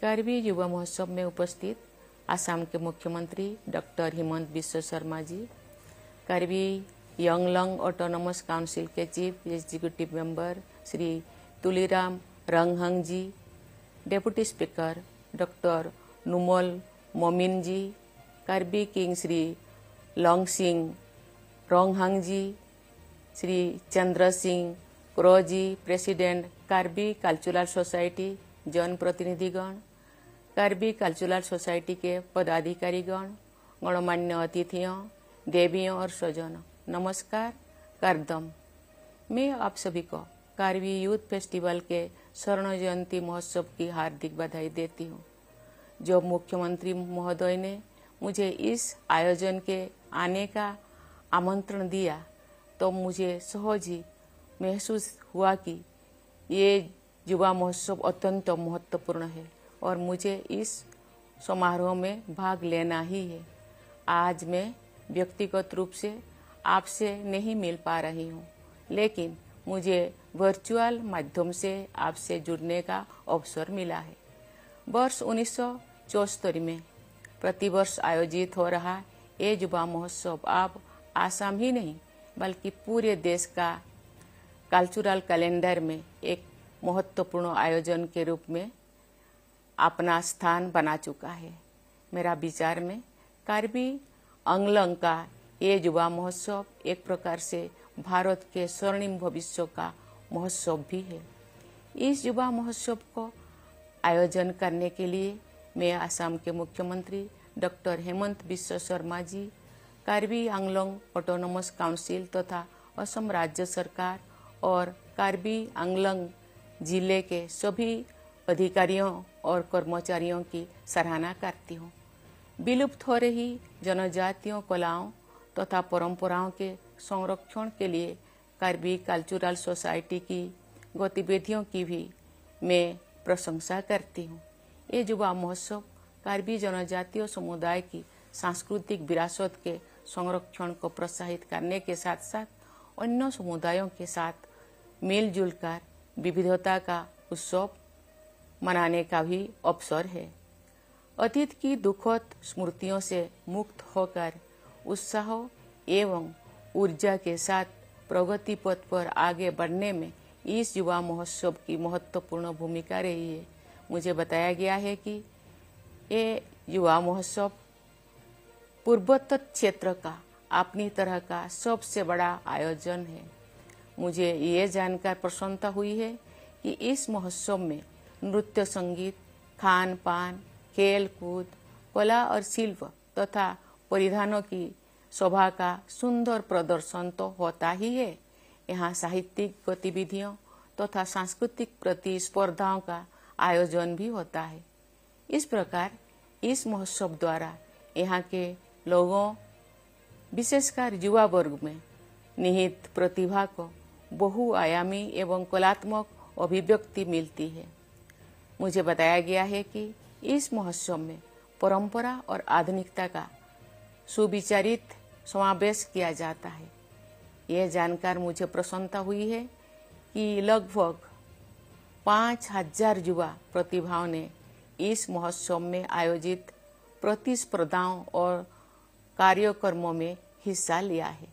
कार्बी युवा महोत्सव में उपस्थित असम के मुख्यमंत्री doctor Himanta Biswa Sarma ji, Karbi Anglong autonomous council के chief executive member Shri Tuliram Ronghang ji, deputy speaker doctor Numal Momin ji, Karbi king Shri Longsing Ronghang ji, Shri Chandra Singh Kro ji, president Karbi cultural society, जन प्रतिनिधिगण, कार्बी कल्चरल सोसाइटी के पदाधिकारीगण, गणमान्य अतिथियों, देवियों और स्वजनों, नमस्कार करदम। मैं आप सभी को कार्बी यूथ फेस्टिवल के स्वर्ण जयंती महोत्सव की हार्दिक बधाई देती हूँ। जब मुख्यमंत्री महोदय ने मुझे इस आयोजन के आने का आमंत्रण दिया तो मुझे सहज ही महसूस हुआ कि ये युवा महोत्सव अत्यंत महत्वपूर्ण है और मुझे इस समारोह में भाग लेना ही है। आज मैं व्यक्तिगत रूप से आपसे नहीं मिल पा रही हूँ, लेकिन मुझे वर्चुअल माध्यम से आपसे जुड़ने का अवसर मिला है। वर्ष 1974 में प्रतिवर्ष आयोजित हो रहा ये युवा महोत्सव अब आसाम ही नहीं बल्कि पूरे देश का कल्चरल कैलेंडर में एक महत्वपूर्ण आयोजन के रूप में अपना स्थान बना चुका है। मेरा विचार में कार्बी अंगलंग का ये युवा महोत्सव एक प्रकार से भारत के स्वर्णिम भविष्य का महोत्सव भी है। इस युवा महोत्सव को आयोजन करने के लिए मैं असम के मुख्यमंत्री doctor Himanta Biswa Sarma ji, Karbi Anglong autonomous council तथा असम राज्य सरकार और कार्बी आंगलोंग जिले के सभी अधिकारियों और कर्मचारियों की सराहना करती हूँ। विलुप्त हो रही जनजातीय कलाओं तथा परंपराओं के संरक्षण के लिए कार्बी कल्चरल सोसाइटी की गतिविधियों की भी मैं प्रशंसा करती हूँ। ये युवा महोत्सव कार्बी जनजातीय समुदाय की सांस्कृतिक विरासत के संरक्षण को प्रोत्साहित करने के साथ साथ अन्य समुदायों के साथ मिलजुल कर विविधता का उत्सव मनाने का भी अवसर है। अतीत की दुखद स्मृतियों से मुक्त होकर उत्साह एवं ऊर्जा के साथ प्रगति पथ पर आगे बढ़ने में इस युवा महोत्सव की महत्वपूर्ण भूमिका रही है। मुझे बताया गया है कि ये युवा महोत्सव पूर्वोत्तर क्षेत्र का अपनी तरह का सबसे बड़ा आयोजन है। मुझे ये जानकर प्रसन्नता हुई है कि इस महोत्सव में नृत्य, संगीत, खान पान, खेल कूद, कला और शिल्प तथा परिधानों की शोभा का सुंदर प्रदर्शन तो होता ही है, यहाँ साहित्यिक गतिविधियों तथा सांस्कृतिक प्रतिस्पर्धाओं का आयोजन भी होता है। इस प्रकार इस महोत्सव द्वारा यहाँ के लोगों, विशेषकर युवा वर्ग में निहित प्रतिभा को बहुआयामी एवं कलात्मक अभिव्यक्ति मिलती है। मुझे बताया गया है कि इस महोत्सव में परंपरा और आधुनिकता का सुविचारित समावेश किया जाता है। यह जानकर मुझे प्रसन्नता हुई है कि लगभग 5000 युवा प्रतिभाओं ने इस महोत्सव में आयोजित प्रतिस्पर्धाओं और कार्यक्रमों में हिस्सा लिया है।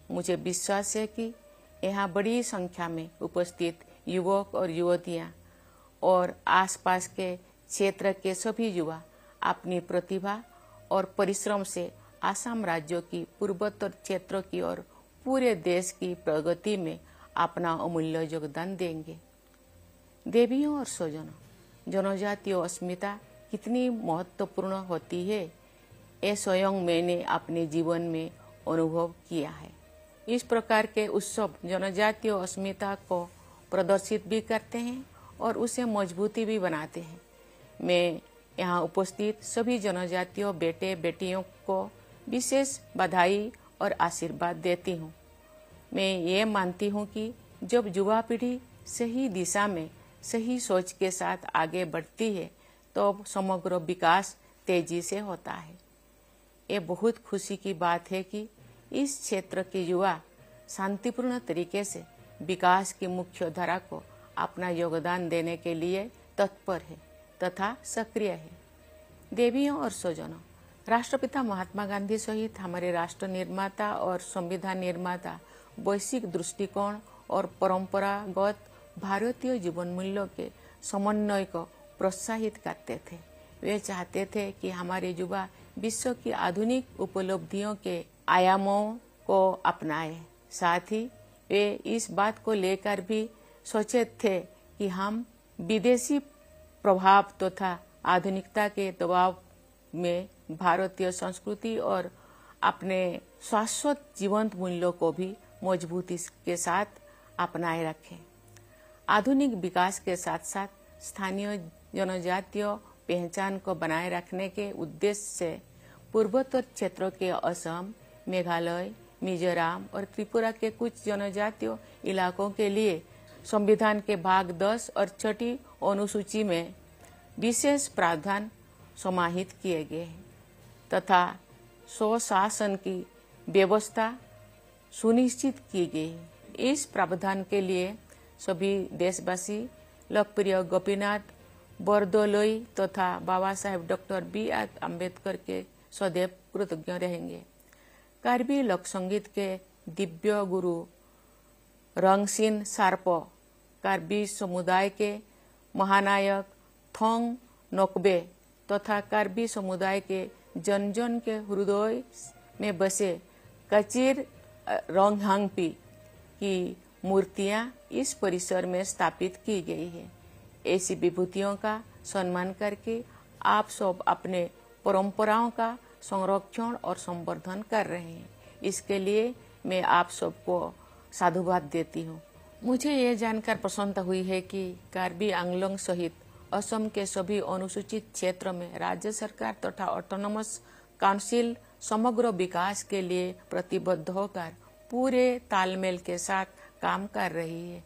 मुझे विश्वास है कि यहाँ बड़ी संख्या में उपस्थित युवक और युवतियाँ और आसपास के क्षेत्र के सभी युवा अपनी प्रतिभा और परिश्रम से असम राज्य की पूर्वोत्तर क्षेत्र की और पूरे देश की प्रगति में अपना अमूल्य योगदान देंगे। देवियों और स्वजनों, जनजातीय अस्मिता कितनी महत्वपूर्ण होती है, ये स्वयं मैंने अपने जीवन में अनुभव किया है। इस प्रकार के उत्सव जनजातीय अस्मिता को प्रदर्शित भी करते हैं और उसे मजबूती भी बनाते हैं। मैं यहाँ उपस्थित सभी जनजातीय बेटे बेटियों को विशेष बधाई और आशीर्वाद देती हूँ। मैं ये मानती हूँ कि जब युवा पीढ़ी सही दिशा में सही सोच के साथ आगे बढ़ती है तो समग्र विकास तेजी से होता है। ये बहुत खुशी की बात है कि इस क्षेत्र के युवा शांतिपूर्ण तरीके से विकास की मुख्य धारा को अपना योगदान देने के लिए तत्पर है। तथा सक्रिय है। देवियों और स्वजनों, राष्ट्रपिता महात्मा गांधी सहित हमारे राष्ट्र निर्माता और संविधान निर्माता वैश्विक दृष्टिकोण और परंपरागत भारतीय जीवन मूल्यों के समन्वय को प्रोत्साहित करते थे। वे चाहते थे कि हमारे युवा विश्व की आधुनिक उपलब्धियों के आयामों को अपनाएं। साथ ही वे इस बात को लेकर भी सचेत थे कि हम विदेशी प्रभाव तथा आधुनिकता के दबाव में भारतीय संस्कृति और अपने शाश्वत जीवंत मूल्यों को भी मजबूती के साथ अपनाए रखें। आधुनिक विकास के साथ साथ स्थानीय जनजातीय पहचान को बनाए रखने के उद्देश्य से पूर्वोत्तर क्षेत्रों के असम, मेघालय, मिजोरम और त्रिपुरा के कुछ जनजातीय इलाकों के लिए संविधान के भाग 10 और छठी अनुसूची में विशेष प्रावधान समाहित किए गए हैं तथा स्वशासन की व्यवस्था सुनिश्चित की गई है। इस प्रावधान के लिए सभी देशवासी लोकप्रिय गोपीनाथ बरदोलोई तथा बाबा साहेब डॉक्टर B.R. अम्बेडकर के सदैव कृतज्ञ रहेंगे। कार्बी लोक संगीत के दिव्य गुरु रंगसिन सार्पो, कार्बी समुदाय के महानायक थोंग नोकबे तथा कार्बी समुदाय के जन जन के हृदय में बसे कचिर रोंगहांगपी की मूर्तियां इस परिसर में स्थापित की गई है। ऐसी विभूतियों का सम्मान करके आप सब अपने परंपराओं का संरक्षण और संवर्धन कर रहे हैं। इसके लिए मैं आप सबको साधुवाद देती हूँ। मुझे ये जानकर प्रसन्नता हुई है कि कार्बी आंगलोंग सहित असम के सभी अनुसूचित क्षेत्र में राज्य सरकार तथा ऑटोनोमस काउंसिल समग्र विकास के लिए प्रतिबद्ध होकर पूरे तालमेल के साथ काम कर रही है।